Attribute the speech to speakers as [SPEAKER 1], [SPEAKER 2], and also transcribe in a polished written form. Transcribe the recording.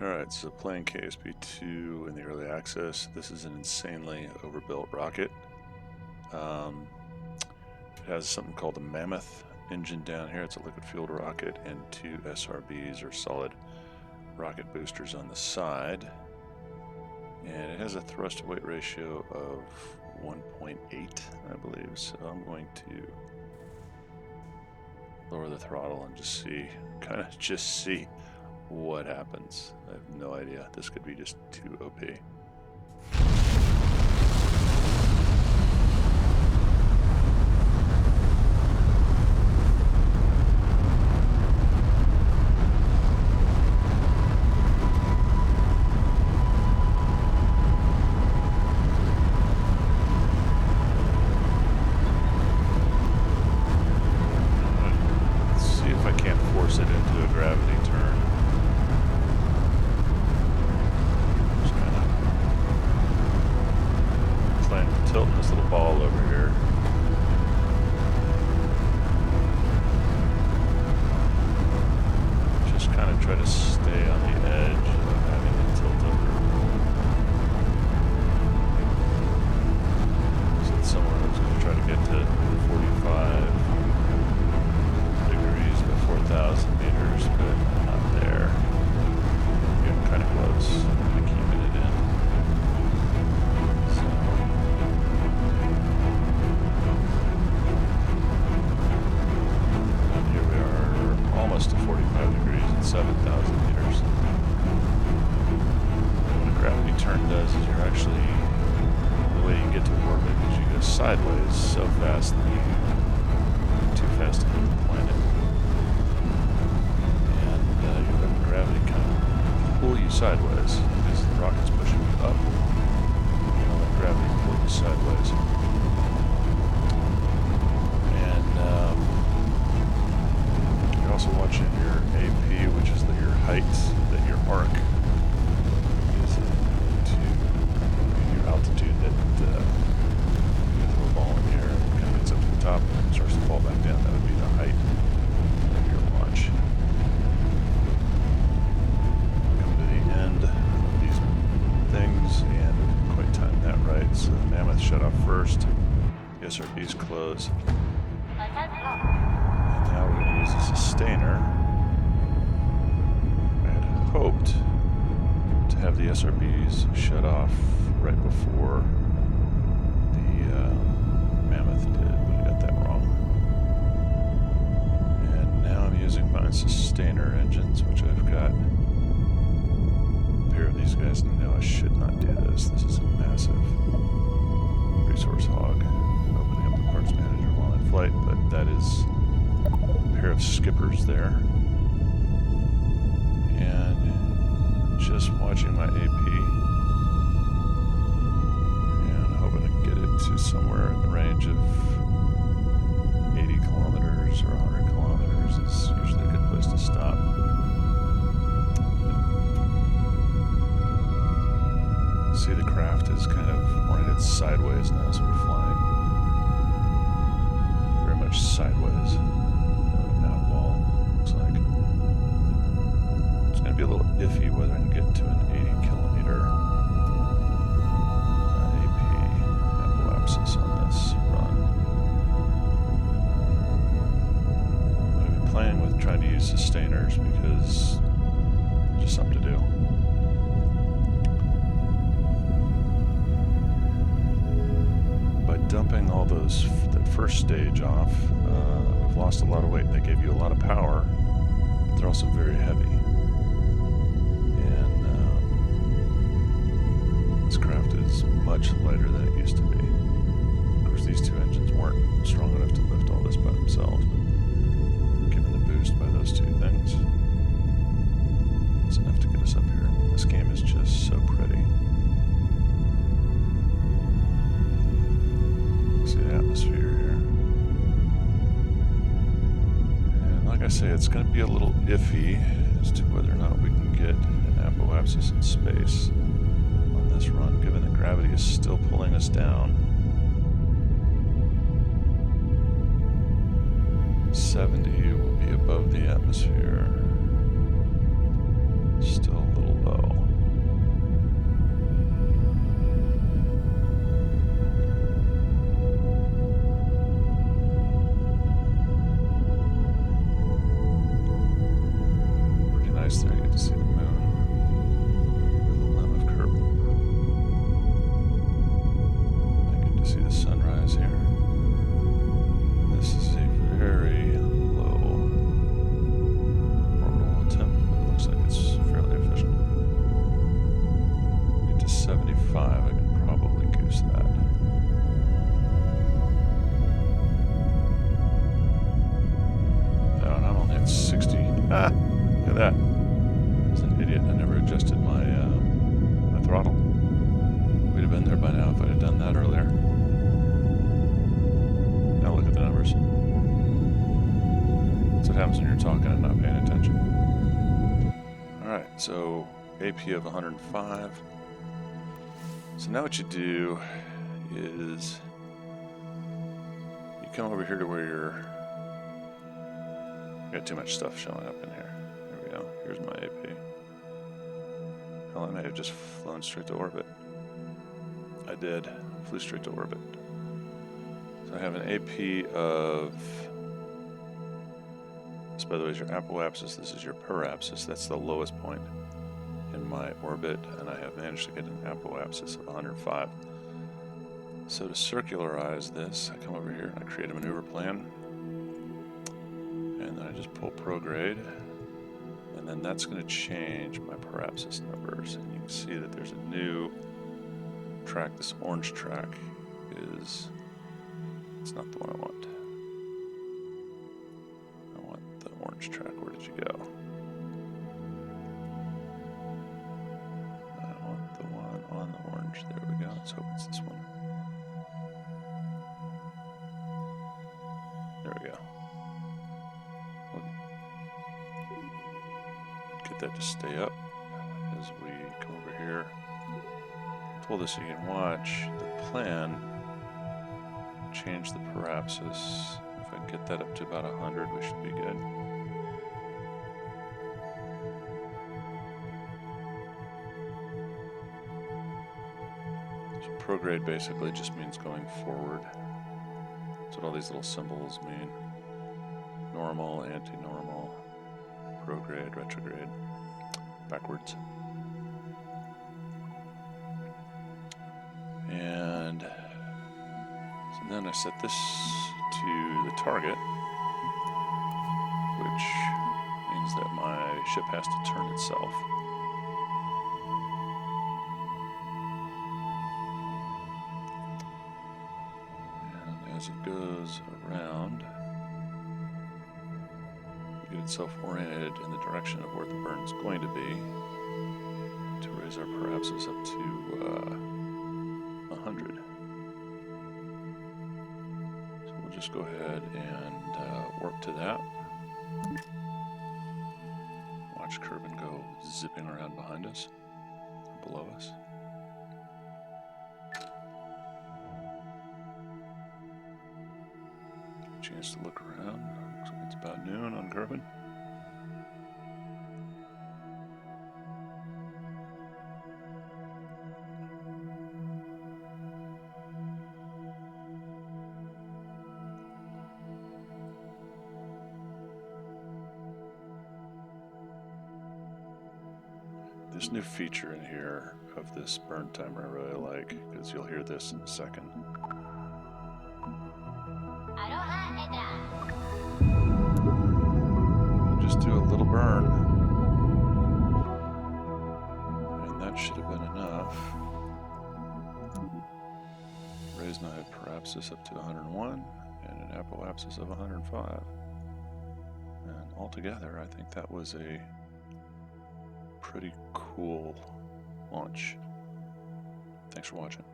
[SPEAKER 1] Alright, so playing KSP2 in the early access. This is an insanely overbuilt rocket. It has something called a Mammoth engine down here. It's a liquid fueled rocket, and two SRBs or solid rocket boosters on the side. And it has a thrust to weight ratio of 1.8, I believe. So I'm going to lower the throttle and just see what happens. I have no idea. This could be just too OP. See if I can't force it into a gravity turn. Tilting this little ball over here. Just kind of try to stay on the edge of having it tilt over. So it's somewhere I was going to try to get to 45 degrees at 4,000 meters, but not there. Getting kind of close. I'm keeping it in. Almost to 45 degrees at 7,000 meters. What a gravity turn does is you're actually, the way you get to orbit is you go sideways so fast that you're too fast to hit the planet. And you let the gravity kind of pull you sideways because the rocket's pushing you up. You know, let gravity pull you sideways. Also watching your AP, which is your height that your arc is to your altitude that you throw a ball in the air and kind of gets up to the top and starts to fall back down. That would be the height of your launch. Come to the end of these things and didn't quite time that right. So the Mammoth shut off first. The SRBs close. Now we're going to use a sustainer. I had hoped to have the SRBs shut off right before the Mammoth did, but I got that wrong. And now I'm using my sustainer engines, which I've got a pair of these guys. No, I should not do this. This is a massive resource hog. Opening up the parts manager while in flight, but that is pair of skippers there, and just watching my AP and hoping to get it to somewhere in the range of 80 kilometers or 100 kilometers is usually a good place to stop. See, the craft is kind of oriented sideways now, so we're flying very much sideways. Be a little iffy whether I can get to an 80 kilometer AP apoapsis on this run. I've been playing with trying to use sustainers because it's just something to do. By dumping all that first stage off, we've lost a lot of weight. They gave you a lot of power, but they're also very heavy. This craft is much lighter than it used to be. Of course, these two engines weren't strong enough to lift all this by themselves, but given the boost by those two things, it's enough to get us up here. This game is just so pretty. See the atmosphere here. And like I say, it's going to be a little iffy as to whether or not we can get an apoapsis in space this run, given that gravity is still pulling us down. 70 will be above the atmosphere. Still a little low. nice there. You get to see the moon with the limb of Kerbin. I get to see the sunrise here. This is a very low orbital temp, but it looks like it's fairly efficient. Get to 75, I can probably goose that. Oh, and I'm only at 60. Ah! Look at that. I was an idiot. I never adjusted my my throttle. We'd have been there by now if I'd have done that earlier. Now look at the numbers. That's what happens when you're talking and not paying attention. Alright, so AP of 105. So now what you do is you come over here to where you're... Got too much stuff showing up in here. There we go. Here's my AP. Hell, I may have just flown straight to orbit. I did. Flew straight to orbit. So I have an AP of... This, by the way, is your apoapsis. This is your periapsis. That's the lowest point in my orbit, and I have managed to get an apoapsis of 105. So to circularize this, I come over here and I create a maneuver plan. And then I just pull prograde, and then that's going to change my periapsis numbers. And you can see that there's a new track. This orange track is, it's not the one I want. I want the orange track. Where did you go? I want the one on the orange. There we go. Let's hope it's this one. There we go. Get that to stay up as we come over here. Pull this so you can watch the plan. Change the periapsis. If I can get that up to about 100, we should be good. So prograde basically just means going forward. That's what all these little symbols mean. Normal, anti-normal, prograde, retrograde, backwards. And so then I set this to the target, which means that my ship has to turn itself. And as it goes around, get itself oriented in the direction of where the burn's going to be to raise our periapsis up to 100. So we'll just go ahead and warp to that. Watch Kerbin go zipping around behind us, or below us. Chance to look around. Looks like it's about noon on Kerbin. This new feature in here of this burn timer I really like, because you'll hear this in a second. I'll just do a little burn, and that should have been enough. Raise my periapsis up to 101 and an apoapsis of 105. And altogether, I think that was a pretty cool launch. Thanks for watching.